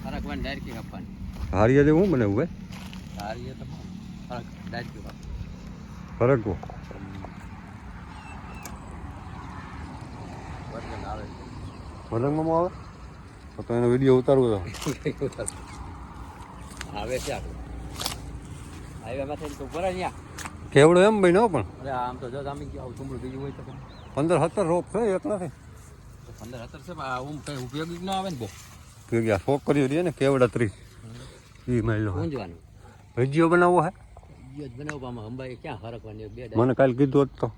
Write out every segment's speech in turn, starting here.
ફરકવાન direct આપવાની. હારિયા હું બનાવું ભાઈ? હારિયા તો ફરક ડાયરેક્ટ આપ. ફરકવો વર્ગન આવે છે. વલંગમાં આવે તો એનો વિડીયો ઉતારવો તો આવે છે આપણે. હાઈવેમાં થઈને તો ઉપર અહીંયા. કેવડો એમ ભાઈ નો પણ અરે આમ તો જો જામી ગયો ચુંબડું બીજું હોય તો 15-17 રોપ છે એકલાથી. 15-17 છે પણ હું કઈ ઉપયોગી જ ન આવે ને બહુ. કે શોખ કર્યો રહીએ ને કેવડા 30 એ માઇલો ઊંઝવાનું ભજીયો બનાવવો હે ઈ જ બનાવવામાં અંબાઈ ક્યાં ફરકવાની બે મને કાલે કીધું હોત તો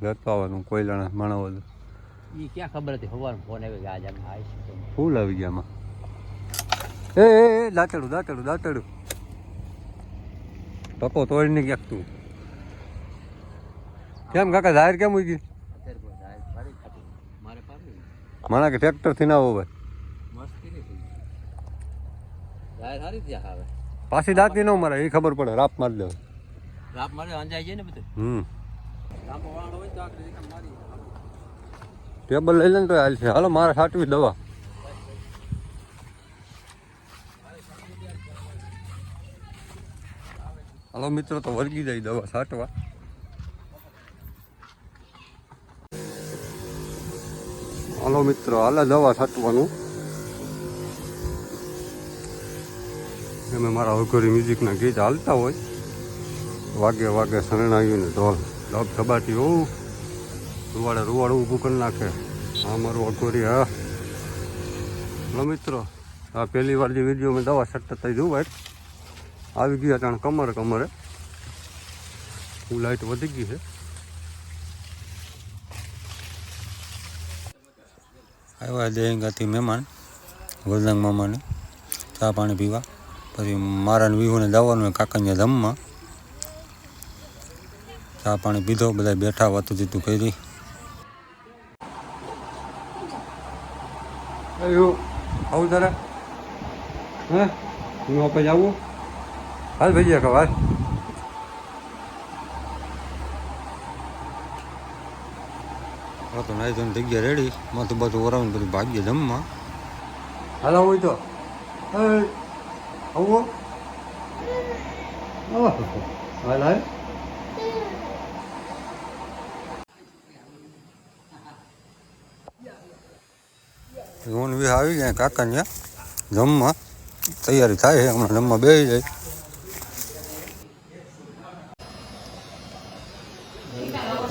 લેતો આવવાનું કોયલાના માણવો તો ઈ ક્યાં ખબર હતી સવારમાં ફોન આવ્યો કે આજ અમે આવીશું. ફૂલ આવી ગયા આમાં. એ દાંતેડું ટકો તોડીને ક્યાંક તું કેમ કાકા જાહેર કેમ ઉઈ ગઈ અત્યારે કોઈ જાય ફરી ખાતી મારે પાડવી માણા કે ટ્રેક્ટરથી ના હોય મસ્તી નહીં થઈ જાય સારી ત્યાં આવે પાછી દાંતી ન મારે એ ખબર પડે રાપ મારી દે રાપ મારે અંજાઈ જાય ને બધું. રાપો વાળો હોય તો આખરી રીતના મારી ટેબલ લઈ લે ને તો હાલ છે હાલો મારે સાટવી દવા. હાલો મિત્રો તો વર્ગી જાય દવા છાંટવા. હાલો મિત્રો હાલે દવા છાંટવાનું. એમાં મારા વઘોરી મ્યુઝિકના ગીત હાલતા હોય વાગે વાગે શરણાયું ને ઢોલ ડબ ધબાટી હોવું રૂવાડે ઊભું કરી નાખે. હા મારું વઘોરી હા. હાલો મિત્રો આ પહેલી વાર જે વિડીયો મેં દવા છાંટતા થઈ જોઉં ભાઈ આવી ગયા ત્યાં કમરે લાઇટ વધી ગઈ છે. આવ્યા દેંગાથી મહેમાન ગોલદાંગ મામાને ચા પાણી પીવા પછી મારાને વિહુને જવાનું કાકાને ધમમાં ચા પાણી પીધો બધા બેઠા વાતું જીતું કરી. આવું તારે હે હું આપણે આવું હાલ ભાઈ કે વાત તો નાઈ ધોઈને થઈ ગયા રેડી માથું બાથું વરાવું બધું ભાગ્ય જમવા. હાલ આવું તો આવો હાલ હાલ હું વી આવી જાય કાકા ત્યાં જમવા તૈયારી થાય છે હમણાં જમવા બેસી જાય.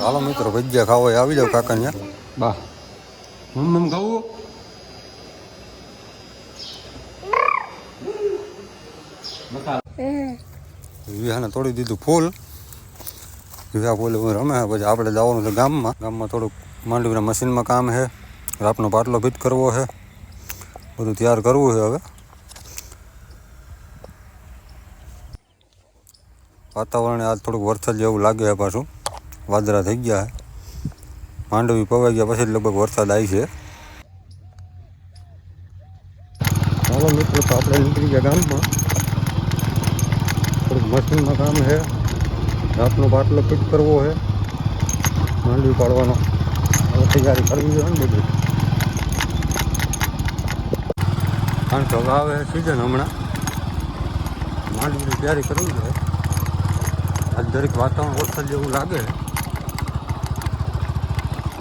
હાલો મિત્રો ભજીયા ખાવો આવી જાવ કાકા ત્યાં બા મમ ખાવું વિહાને તોડી દીધું ફૂલ. વિહા ફૂલ રમે પછી આપણે જવાનું છે ગામમાં થોડુંક માંડવીના મશીનમાં કામ છે રાપનો પાટલો ફિટ કરવો છે બધું તૈયાર કરવું છે. હવે વાતાવરણ આજ થોડુંક વરસાદ જેવું લાગે છે પાછું વાદળા થઈ ગયા છે માંડવી પવાઈ ગયા પછી લગભગ વરસાદ આવી છે. ચાલો મિત્રો તો આપણે નીકળી ગયા ગામમાં થોડુંક મશીનમાં કામ છે રાતનો બાટલો ફિટ કરવો છે માંડવી પાડવાનો હવે તૈયારી કરવી જોઈએ ને બધી કારણ કે હવે આવે સિઝન હમણાં માંડવીની તૈયારી કરવી જોઈએ. આજ દરેક વાતાવરણ વરસાદ જેવું લાગે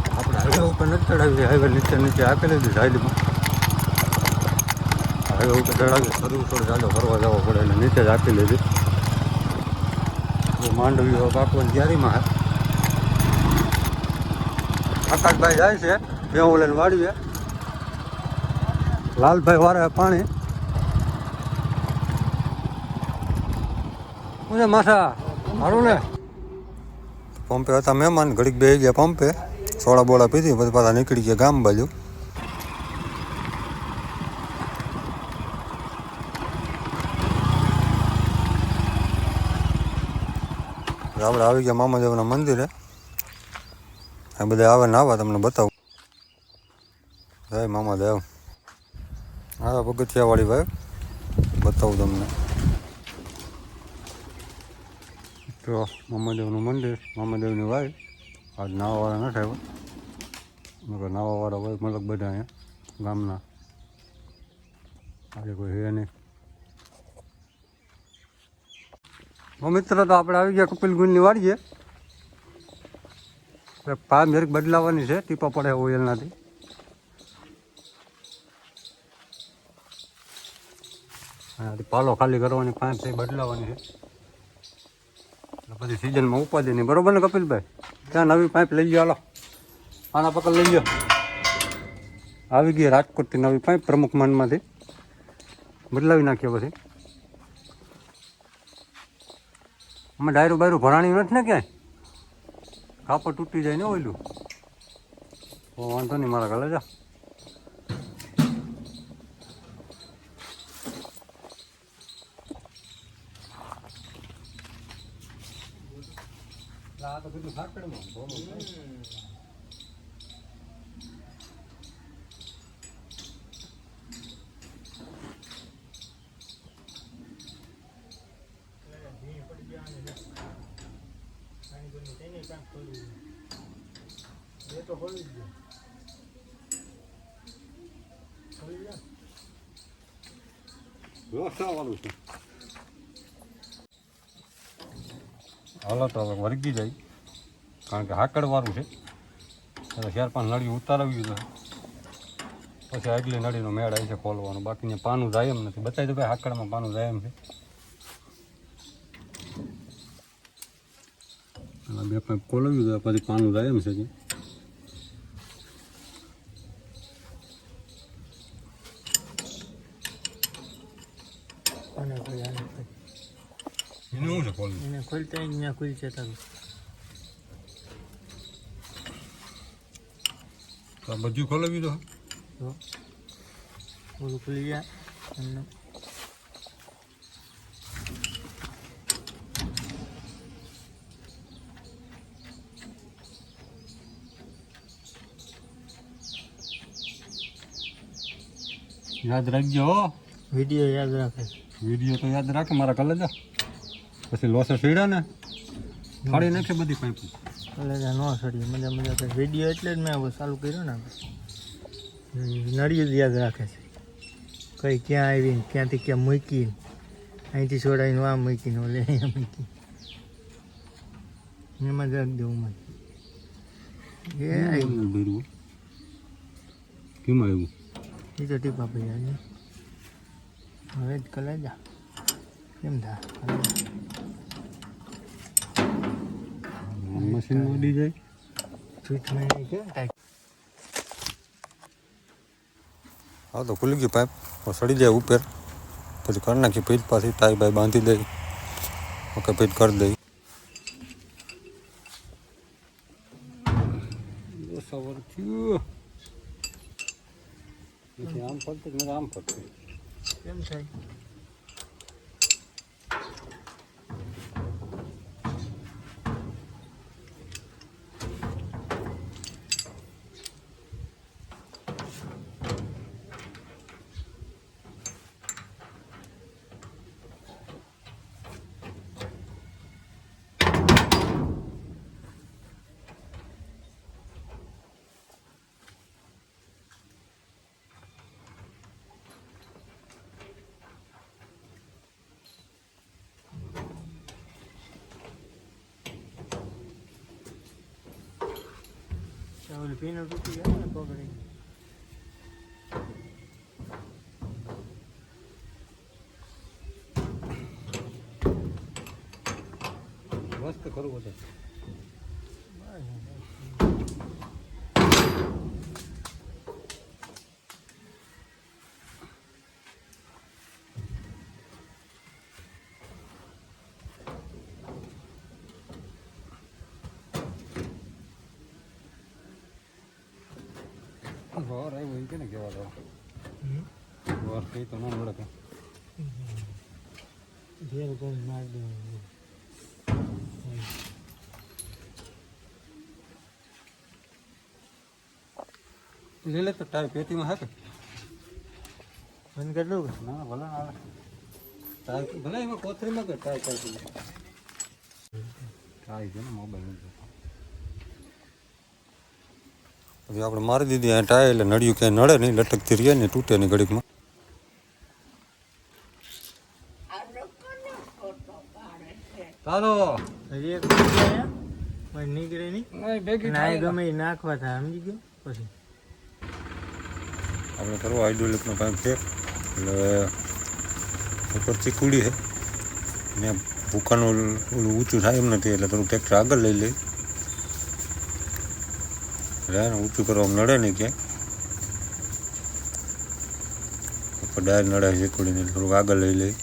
આપણે હાઈવે ઉપર નથી ચડાવી હાઈવે નીચે આપેલી હતી સાઈડમાં હાઈવે ઉપર ચડાવી સર્વિસ થોડી ચાલો ફરવા જવો પડે એટલે નીચે જ આપી લીધી. માંડવીઓ પાકવાની તૈયારીમાં આકાશભાઈ જાય છે ભેવું લઈને વાળીએ લાલભાઈ વારે પાણી શું છે માથા સારું ને. પંપે હતા મહેમાન ઘડીક બેસી ગયા પંપે સોડા બોડા પીધી પછી પાછા નીકળી ગયા ગામ બાજુ. આપણે આવી ગયા મામાદેવના મંદિરે આ બધા આવે ને આવા તમને બતાવું. જય મામાદેવ હા પગથિયાવાળી ભાઈ બતાવું તમને તો મામાદેવનું મંદિર મામાદેવની વાય આજ નાવાવાળા નથી આવ્યા નાવાવાળા હોય મતલબ બધા અહીંયા ગામના આજે કોઈ હે નહીં. મિત્રો તો આપણે આવી ગયા કપિલ ગુણની વાડીએ. પાઇપ જરીક બદલાવાની છે, ટીપા પડે ઓઇલનાથી. પાલો ખાલી કરવાની પાઇપ છે બદલાવાની છે. પછી સિઝનમાં ઉપાધિ નહીં. બરોબર ને કપિલભાઈ? ત્યાં નવી પાઇપ લઈ લો. હાલો આના પકડ લઈ લો. આવી ગઈ રાજકોટથી નવી પાઇપ પ્રમુખ માનમાંથી બદલાવી નાખીએ. પછી અમે ડાયરું બાયરું ભરાણી નથી ને ક્યાંય. કાપડ તૂટી જાય ને ઓયલું. વાંધો નહીં મારા ગલે જા. આ તો બધું ફાકડમાં વાળું છે. હાલો તો હવે વર્ગી જાય, કારણ કે હાકડવાળું છે. એટલે 4-5 નળીઓ ઉતારવી જોઈએ. પછી આગલી નળીનો મેળ આવી છે ખોલવાનો. બાકી પાનું જાય એમ નથી. બતાવી દો ભાઈ, હાકડમાં પાનું જાય એમ છે. 2 પાઇપ ખોલવી જોઈએ, પછી પાનું જાય એમ છે. એને શું છે ખોલવું? એને ખોલતા અહીંયા ખુલ છે તારું. તો બધું ખોલવી દો. બધું ખુલી ગયા. યાદ રાખજો. વિડીયો યાદ રાખે. વિડીયો તો યાદ રાખે મારા કલેજા. પછી લોસે સડ્યા ને ફાડી નાખે બધી પાઇપ. કલેજા ન સડી મજા મજા કરે. વિડીયો એટલે જ મેં ચાલુ કર્યો ને. નળિયું જ યાદ રાખે છે. કઈ ક્યાં આવીને ક્યાંથી ક્યાં મૂકીને, અહીંથી છોડાવીને આ મૂકીને ઓલે અહીંયા મૂકી. એમાં જ રાખી દઉં મને. એ આવ્યું. કેમ આવ્યું? એ તો ટીપા પૈયા હવે જ કલેજા કેમ થાય? મશીન ઉડી જાય. હા તો ખુલી ગઈ પાઇપ. સડી જાય ઉપર. પછી કરી નાખી પીઠ પાછી. ટાઈ બાઈ બાંધી દઈ. ઓકે પીઠ કરી દઈ. સવાર થયું. આમ ફરતું ને આમ ફરતું કેમ થાય? ચાવલ પીને તૂટી ગયા ને પકડી. મસ્ત કરવું છે. વાર આવ્યો એ કે ને કેવા વાર કઈ તો ના મળે. ઘેર કોઈ માર દેવાનું લે લે તો ટાય પેટીમાં હે કે બંધ કરી દઉં. ના ભલે આવે ટાય ભલે એમાં કોથરીમાં કે ટાય કરતી ટાય છે ને મોબાઈલ. પછી આપણે મારી દીધી આ ટાય એટલે નળિયું ક્યાંય નડે નહીં, લટકતી રહે ને તૂટે નહીં ઘડીકમાં. ચાલો એક નીકળે નહીં ભેગી ના ગમે એ નાખવા થાય સમજી ગયો પછી આપણે કરવો હાઇડ્રોલિકનો કામ છે એટલે ઉપર ચીકુડી છે ને ભૂખાનું ઓલું ઊંચું થાય એમ નથી એટલે થોડું ટ્રેક્ટર આગળ લઈ લઈ એટલે એને ઊંચું કરવામાં નડે નહીં ક્યાંય ઉપર ડાયર નડે ચીકુડીને એટલે થોડુંક આગળ લઈ લઈ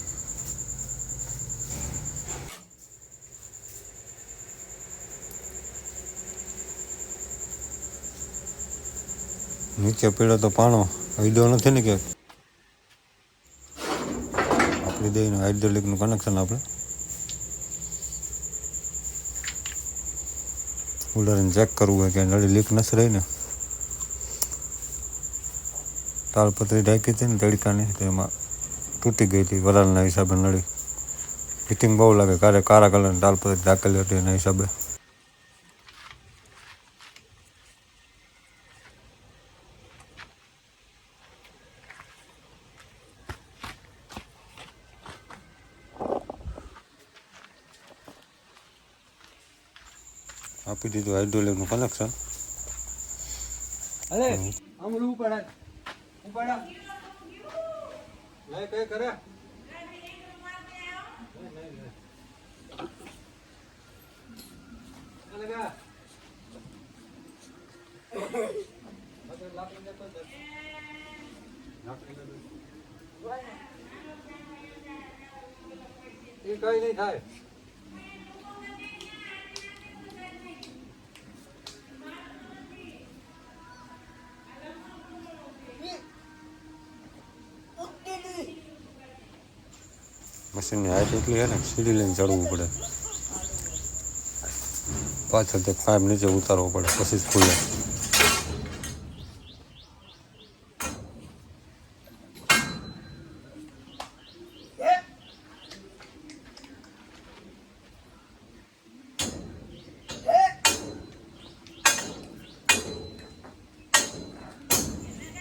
નીચે પીળો તો પાણો હૈદો નથી ને કે આપણી દઈને હાઇડ્રોલિકનું કનેક્શન આપણે ઉડાડીને ચેક કરવું હોય કે નળી લીક નથી રહી ને તાલપત્રી ઢાંકી હતી ને તડકાની તો એમાં તૂટી ગઈ હતી વરાળના હિસાબે નળી ફિટિંગ બહુ લાગે કારા કલરની તાલપત્રી ઢાંકેલી હતી એના હિસાબે આપી દીધું હાઇડ્રોલિકનું કનેક્શન અરે આમ ઉપાડા લઈ કઈ કરે એ કઈ નહીં થાય મશીનની હાઈટ એટલી છે ને સીડી લઈને ચડવું પડે પાછળથી પાઇપ નીચે ઉતારવો પડે પછી જ ખુલે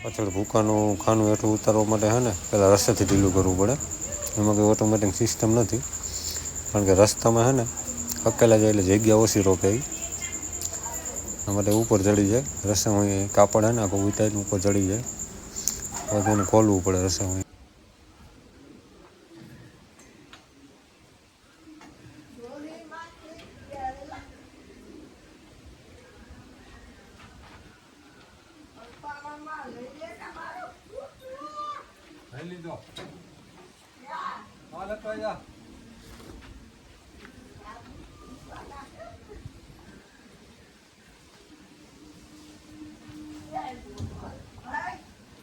પાછળ ભૂખાનું ખાનું હેઠું ઉતારવા માટે છે ને પહેલાં રસ્તેથી ઢીલું કરવું પડે એમાં કંઈ ઓટોમેટિક સિસ્ટમ નથી કારણ કે રસ્તામાં છે ને અકેલા જાય એટલે જગ્યા ઓછી રોકે એના માટે ઉપર ચડી જાય રસ્તામાં કાપડ છે ને આખું ઉતારીને ઉપર ચડી જાય પછી એને ખોલવું પડે રસ્તામાં લીધો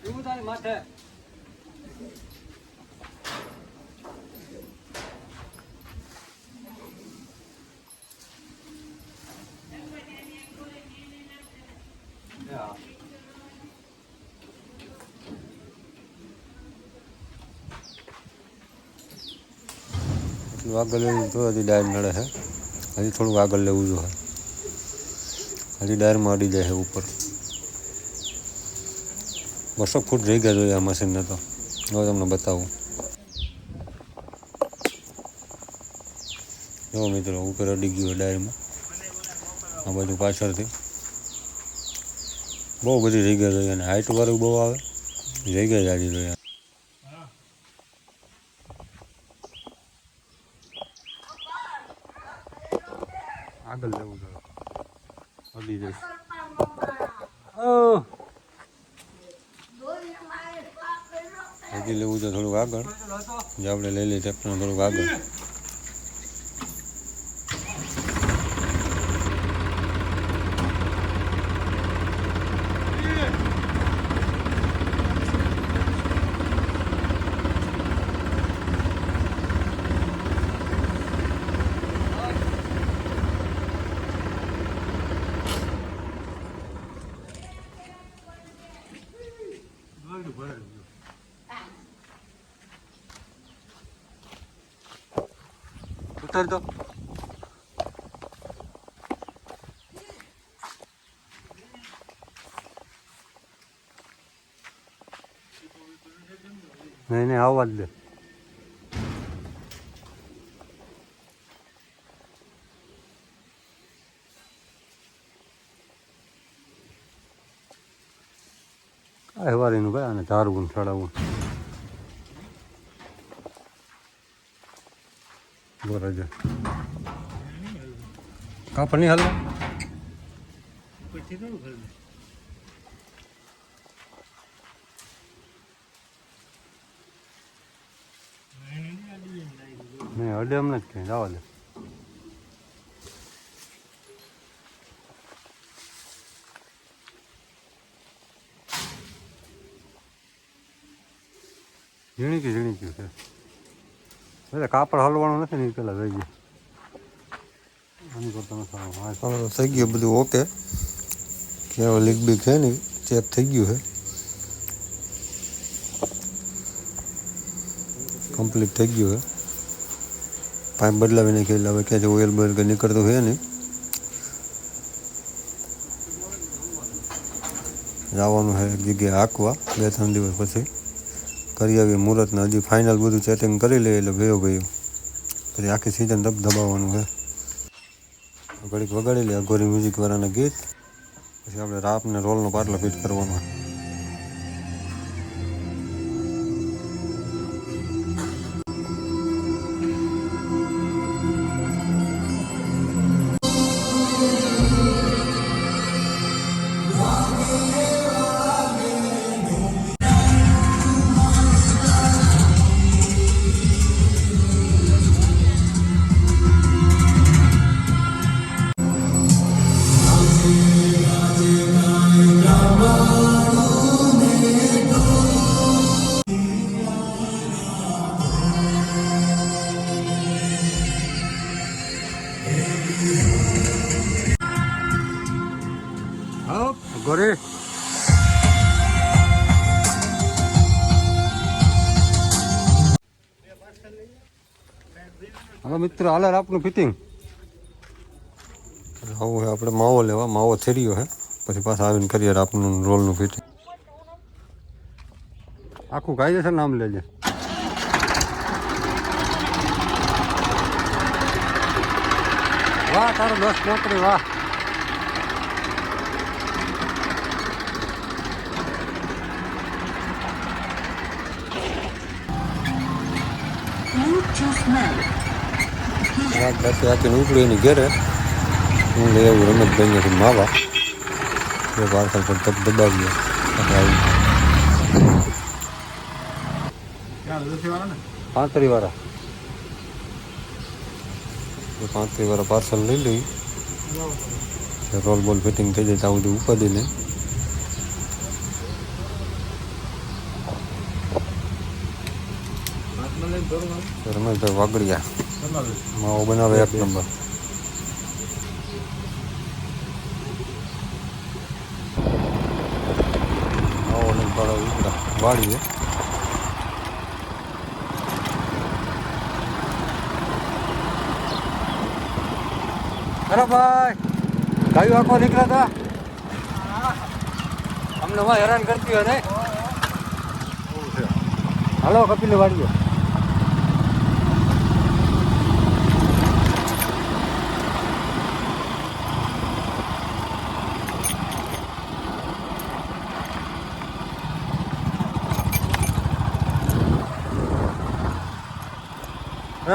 એવું તારી માથે આગળ લેવું તો હજી ડાયર નડે છે હજી થોડુંક આગળ લેવું જોઈએ હજી ડાયરમાં અડી જાય છે ઉપર 200 ફૂટ રહી ગયા જોઈએ આ મશીનને તો હવે તમને બતાવું જો મિત્રો ઉપર અડી ગયું ડાયરમાં આ બાજુ પાછળથી બહુ બધી જગ્યા જોઈએ અને હાઇટ વાળું બહુ આવે જગ્યા જાડી જોઈએ આગળ લેવું જોઈએ અડી જાય હજી લેવું છે થોડુંક આગળ જે આપણે લઈ લઈએ ટ્રેક્ટર થોડુંક આગળ ઉતાર દો નહીં આવવા જ દે ઝાડવું ચડાવવું બરાબર કાપડ નહીં હાલ પછી થોડું ખરું નહીં અડે એમને જ કંઈ જવા દે ઝીણી ગયું છે એટલે કાપડ હલવાનું નથી ને પેલા થઈ ગયું આની કરતા નથી થઈ ગયું બધું ઓકે કેવો લીક બીક છે ને ચેક થઈ ગયું છે કમ્પ્લીટ થઈ ગયું છે પાઇપ બદલાવી નાખી એટલે હવે ક્યાંથી ઓઇલ બોઇલ કંઈ નીકળતું છે નહીં જવાનું છે એક જગ્યાએ હાંકવા 2-3 દિવસ પછી કરી આવીએ મુહૂર્તને હજી ફાઇનલ બધું સેટિંગ કરી લઈએ એટલે ગયો પછી આખી સિઝન દબાવવાનું છે ઘડીક વગાડી લે અઘોરી મ્યુઝિકવાળાના ગીત પછી આપણે રાપને રોલનો પાટલો ફિટ કરવાનો ઘરે હાલો મિત્ર હાલે આપનું ફિટિંગ આવું છે આપણે માવો લેવા માવો થઈ રહ્યો છે પછી પાછા આવીને કરીએ આપનું રોલનું ફિટિંગ આખું કાયદેસર નામ લેજે વાહ તારો 10 નોકરી વાહ રાત આખી ઉપડી એની ઘેરે હું લઈ આવું રમતભાઈ નથી માવા એ પાર્સલ પર તક દબાવીએ 35 વાળા પાર્સલ લઈ લઈ રોલ બોલ ફિટિંગ થઈ જાય ત્યાં બધું ઉપાડી લે રમેશભાઈ વાગડિયા માવો બનાવે 1 નંબર માવો ને વાળીએ અરે ભાઈ ગાયું આખો નીકળ્યા હતા અમને હેરાન કરતી હોય ને હાલો કપિલ વાળીએ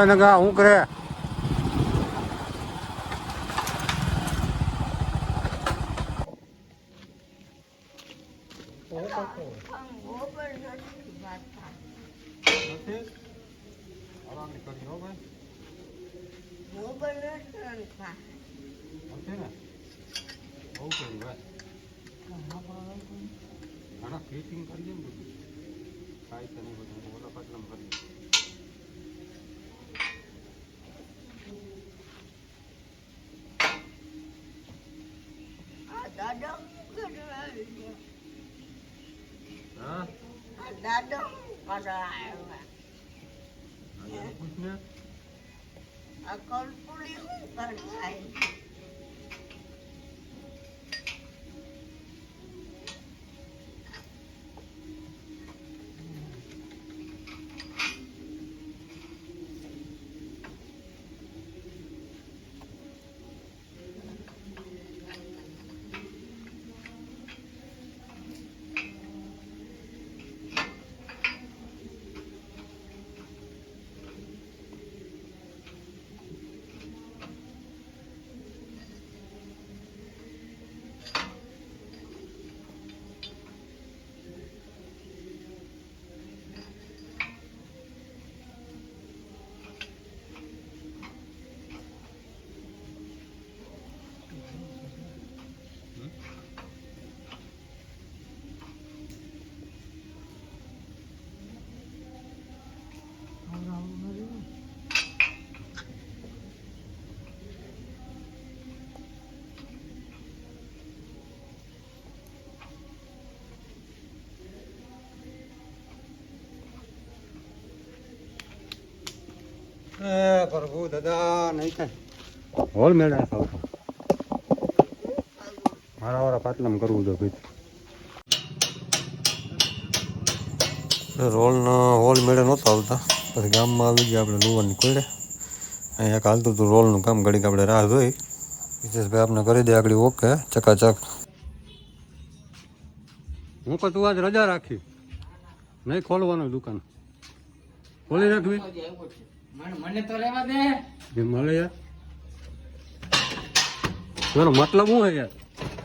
નગા હું કરે ફિટિંગ કરીએ ને બધું કાંઈ તો નહીં બધું ઓલા પાટલામાં કરીએ એ પ્રભુ દાદા નહીં થાય હોલ મેળા થાવ મારા વાળા પાટલામાં કરવું જો ભાઈ રોલનો હોલ મેળે નહોતા આવતા પછી ગામમાં આવી ગયા આપણે લુવાની કોડે અહીંયા હાલતું હતું રોલનું કામ ઘડીક આપણે રાહ જોઈ વિશેષભાઈ આપણે કરી દે આગળ ઓકે ચકાચક હું કહું તું આજ રજા રાખી નહીં ખોલવાનું દુકાન ખોલી રાખવી મને તો લેવા દે જે મળે યાર એનો મતલબ શું હે યાર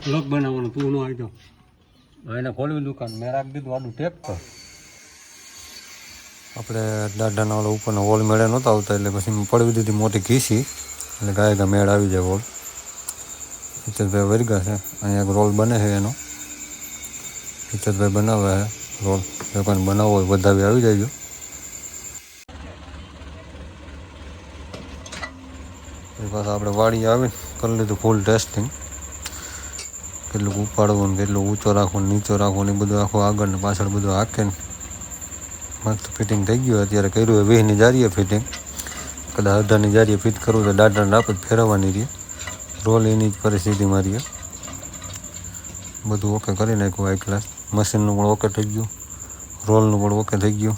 લોક બનાવવાનો તું નો આવી જાવ એને ખોલવી દુકાન મેં રાખી દીધું આડું ટેક પર આપણે દાદાના ઓલા ઉપરનો હોલ મેળે નહોતા આવતા એટલે પછી મેં પડવી દીધી મોટી ઘીસી એટલે ગાય મેળ આવી જાય હોલ હિતેશભાઈ વર્ગા છે અહીંયા એક રોલ બને છે એનો હિતેશભાઈ બનાવે છે રોલ જો કોઈને બનાવવો હોય વધાવી આવી જાય એ પાછા આપણે વાડી આવી કરી લીધું ફૂલ ટેસ્ટિંગ કેટલું ઉપાડવું ને કેટલું ઊંચો રાખવું ને નીચો રાખવું ને એ બધું આખું આગળ ને પાછળ બધું હાકે ને મસ્ત ફિટિંગ થઈ ગયું અત્યારે કર્યું હોય 20ની જારીએ ફિટિંગ કદાચ 18ની જારીએ ફિટ કરવું તો દાંડાને રાપ જ ફેરવવાની રહી રોલ એની જ પરિસ્થિતિ મારી બધું ઓકે કરી નાખ્યું હાઈ ક્લાસ મશીનનું પણ ઓકે થઈ ગયું રોલનું પણ ઓકે થઈ ગયું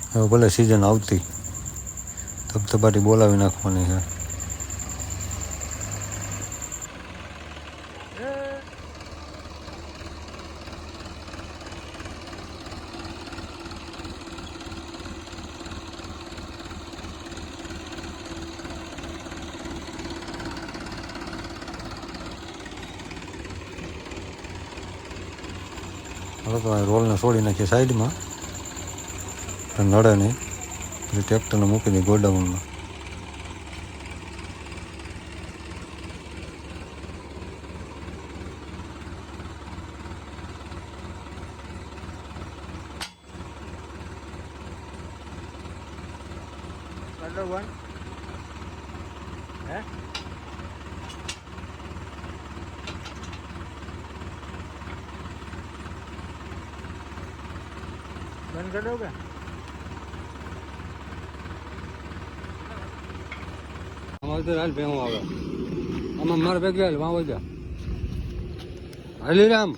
હવે ભલે સિઝન આવતી ધબધબાટી બોલાવી નાખવાની છે હવે તો રોલને છોડી નાખીએ સાઈડમાં નડે નહીં પછી ટ્રેક્ટરને મૂકી દઈએ ગોડાઉનમાં બંધ કરી દઉં કે અમારે તો હાલ ભેહું આવે આમાં મારે ભેગી હાલ વાં વધ્યા હાલી રામ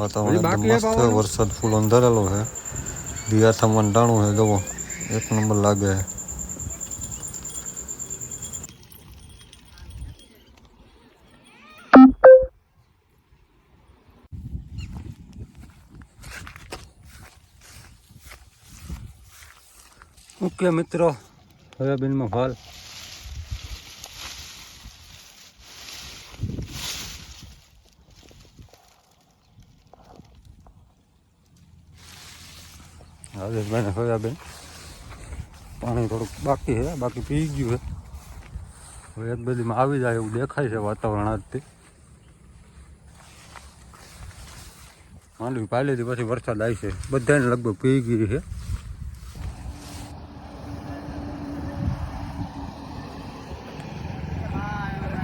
વાતાવરણ મસ્ત વરસાદ ફૂલ અંધારેલો છે દિયા થવાનું ટાણું છે જવો એક નંબર લાગે ઓકે મિત્રો સોયાબીનમાં ફાલ રાજેશભાઈને સોયાબીન પાણી થોડુંક બાકી છે બાકી પી ગયું છે હવે એક બધીમાં આવી જાય એવું દેખાય છે વાતાવરણ આજથી માંડવી પાલેથી પછી વરસાદ આવી છે બધાને લગભગ પી ગઈ છે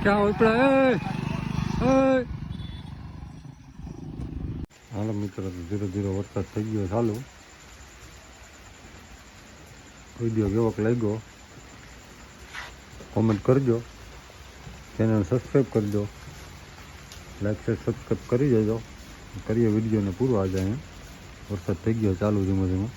ક્યાં ઉપડા હાલો મિત્રો ધીરે ધીરે વરસાદ થઈ ગયો ચાલુ વિડીયો કેવો લાગ્યો કોમેન્ટ કરજો ચેનલ સબસ્ક્રાઈબ કરજો લાઈક શેર સબસ્ક્રાઈબ કરી દેજો કરીએ વિડીયોને પૂરો આજે અહીંયા વરસાદ થઈ ગયો ચાલુ ધીમે ધીમે